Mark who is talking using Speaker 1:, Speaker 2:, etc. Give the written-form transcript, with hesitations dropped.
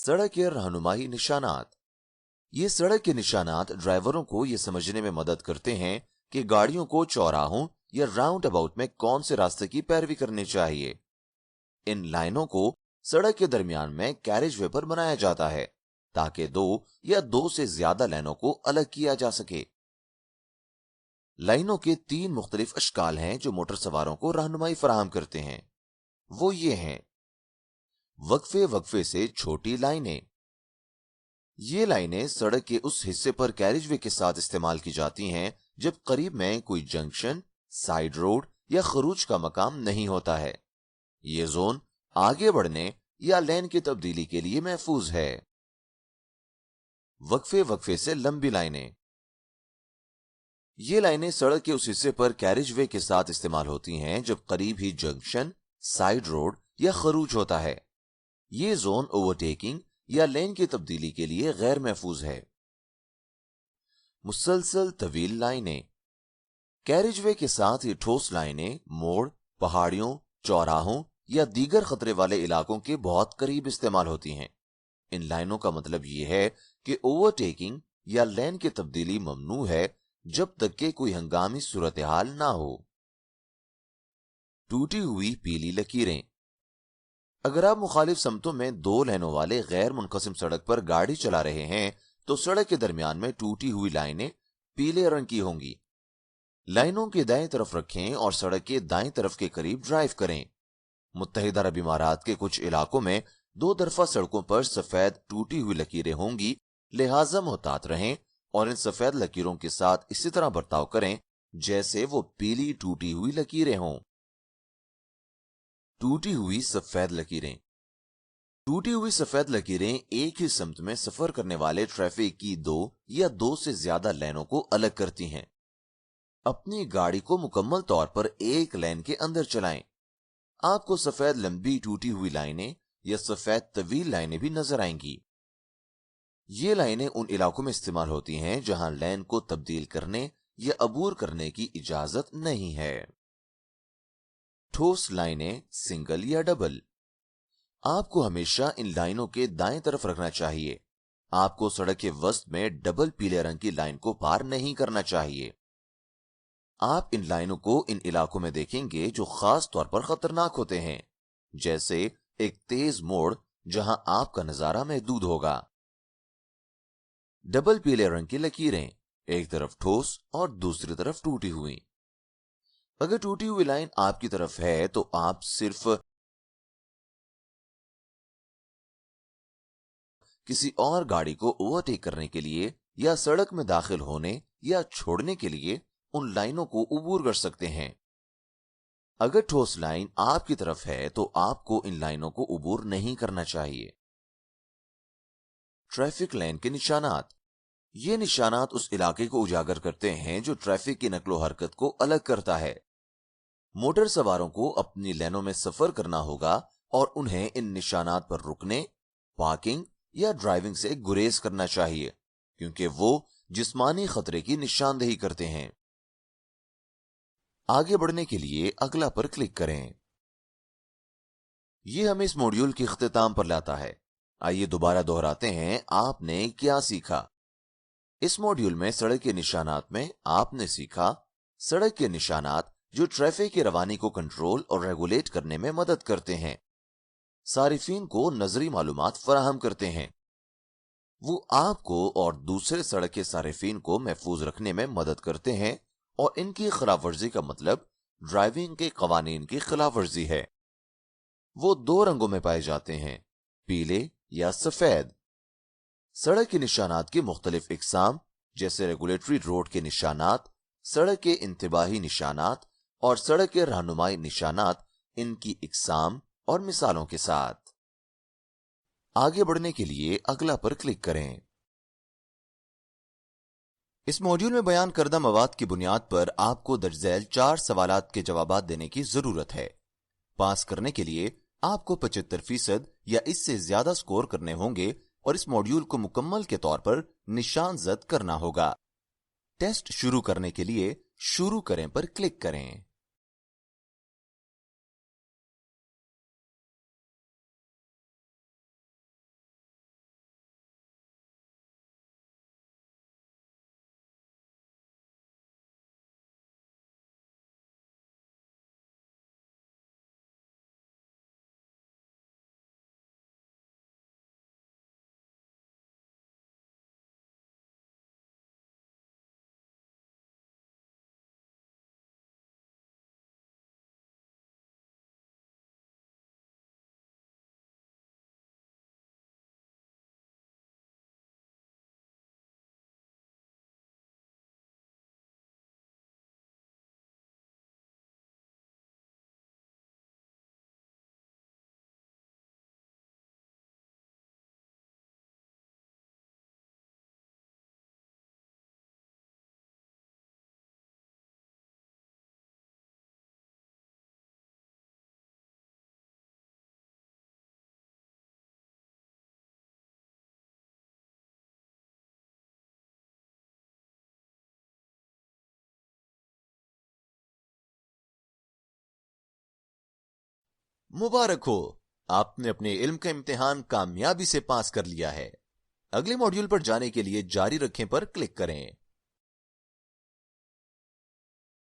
Speaker 1: सड़क के रहनुमाई निशानात। ये सड़क के निशानात ड्राइवरों को ये समझने में मदद करते हैं कि गाड़ियों को चौराहों या राउंड अबाउट में कौन से रास्ते की पैरवी करनी चाहिए। इन लाइनों को सड़क के दरमियान में कैरेज वे पर बनाया जाता है ताकि दो या दो से ज्यादा लाइनों को अलग किया जा सके। लाइनों के तीन मुख्तलिफ अशकाल हैं जो मोटर सवारों को रहनुमाई फराहम करते हैं। वो ये हैं: वक्फे वक्फे से छोटी लाइनें। ये लाइनें सड़क के उस हिस्से पर कैरिजवे के साथ इस्तेमाल की जाती हैं जब करीब में कोई जंक्शन, साइड रोड या खरूज का मकाम नहीं होता है। ये जोन आगे बढ़ने या लेन की तब्दीली के लिए महफूज है। वक्फे वक्फे से लंबी लाइनें। ये लाइनें सड़क के उस हिस्से पर कैरिजवे के साथ इस्तेमाल होती हैं जब करीब ही जंक्शन, साइड रोड या खरूज होता है। ये जोन ओवरटेकिंग या लेन की तब्दीली के लिए गैर महफूज है। मुसलसल तवील लाइनें। कैरिजवे के साथ ये ठोस लाइनें मोड़, पहाड़ियों, चौराहों या दीगर खतरे वाले इलाकों के बहुत करीब इस्तेमाल होती हैं। इन लाइनों का मतलब यह है कि ओवरटेकिंग या लेन की तब्दीली ममनू है जब तक कि कोई हंगामी सूरत हाल ना हो। टूटी हुई पीली लकीरें। अगर आप मुखालिफ समतों में दो लाइनों वाले गैर मुनक़सिम सड़क पर गाड़ी चला रहे हैं तो सड़क के दरमियान में टूटी हुई लाइनें पीले रंग की होंगी। लाइनों के दाएं तरफ रखें और सड़क के दाएं तरफ के करीब ड्राइव करें। मुत्तहिदा अरब इमारात के कुछ इलाकों में दो तरफा सड़कों पर सफेद टूटी हुई लकीरें होंगी, लिहाजा मोहतात रहें और इन सफेद लकीरों के साथ इसी तरह बर्ताव करें जैसे वो पीली टूटी हुई लकीरें हों। टूटी हुई सफेद लकीरें। टूटी हुई सफेद लकीरें एक ही समत में सफर करने वाले ट्रैफिक की दो या दो से ज्यादा लाइनों को अलग करती हैं। अपनी गाड़ी को मुकम्मल तौर पर एक लाइन के अंदर चलाएं। आपको सफेद लंबी टूटी हुई लाइनें या सफेद तवील लाइनें भी नजर आएंगी। ये लाइनें उन इलाकों में इस्तेमाल होती हैं जहां लाइन को तब्दील करने या अबूर करने की इजाजत नहीं है। ठोस लाइनें सिंगल या डबल। आपको हमेशा इन लाइनों के दाएं तरफ रखना चाहिए। आपको सड़क के वस्त में डबल पीले रंग की लाइन को पार नहीं करना चाहिए। आप इन लाइनों को इन इलाकों में देखेंगे जो खास तौर पर खतरनाक होते हैं, जैसे एक तेज मोड़ जहां आपका नजारा महदूद होगा। डबल पीले रंग की लकीरें, एक तरफ ठोस और दूसरी तरफ टूटी हुई। अगर टूटी हुई लाइन आपकी तरफ है तो आप सिर्फ किसी और गाड़ी को ओवरटेक करने के लिए या सड़क में दाखिल होने या छोड़ने के लिए उन लाइनों को अबूर कर सकते हैं। अगर ठोस लाइन आपकी तरफ है तो आपको इन लाइनों को अबूर नहीं करना चाहिए। ट्रैफिक लाइन के निशानात। ये निशानात उस इलाके को उजागर करते हैं जो ट्रैफिक की नकलो हरकत को अलग करता है। मोटर सवारों को अपनी लाइनों में सफर करना होगा और उन्हें इन निशानात पर रुकने, पार्किंग या ड्राइविंग से गुरेज करना चाहिए क्योंकि वो जिस्मानी खतरे की निशानदेही करते हैं। आगे बढ़ने के लिए अगला पर क्लिक करें। ये हमें इस मॉड्यूल के इख्तिताम पर लाता है। आइए दोबारा दोहराते हैं आपने क्या सीखा। इस मॉड्यूल में सड़क के निशानात में आपने सीखा सड़क के निशानात जो ट्रैफिक की रवानी को कंट्रोल और रेगुलेट करने में मदद करते हैं। सारिफीन को नजरी मालूमात फराहम करते हैं। वो आपको और दूसरे सड़क के सारिफीन को महफूज रखने में मदद करते हैं और इनकी खिलाफ वर्जी का मतलब ड्राइविंग के कवानीन की खिलाफ वर्जी है। वो दो रंगों में पाए जाते हैं, पीले या सफेद। सड़क के निशानात की मुख्तलिफ इकसाम जैसे रेगुलेटरी रोड के निशानात, सड़क के इंतबाही निशानात और सड़क के रहनुमाई निशानात, इनकी इकसाम और मिसालों के साथ। आगे बढ़ने के लिए अगला पर क्लिक करें। इस मॉड्यूल में बयान करदा मवाद की बुनियाद पर आपको दर्ज झैल 4 सवालात के जवाबात देने की जरूरत है। पास करने के लिए आपको 75% या इससे ज्यादा स्कोर करने होंगे और इस मॉड्यूल को मुकम्मल के तौर पर निशान जद करना होगा। टेस्ट शुरू करने के लिए शुरू करें पर क्लिक करें। मुबारक हो, आपने अपने इल्म का इम्तिहान कामयाबी से पास कर लिया है। अगले मॉड्यूल पर जाने के लिए जारी रखें पर क्लिक करें।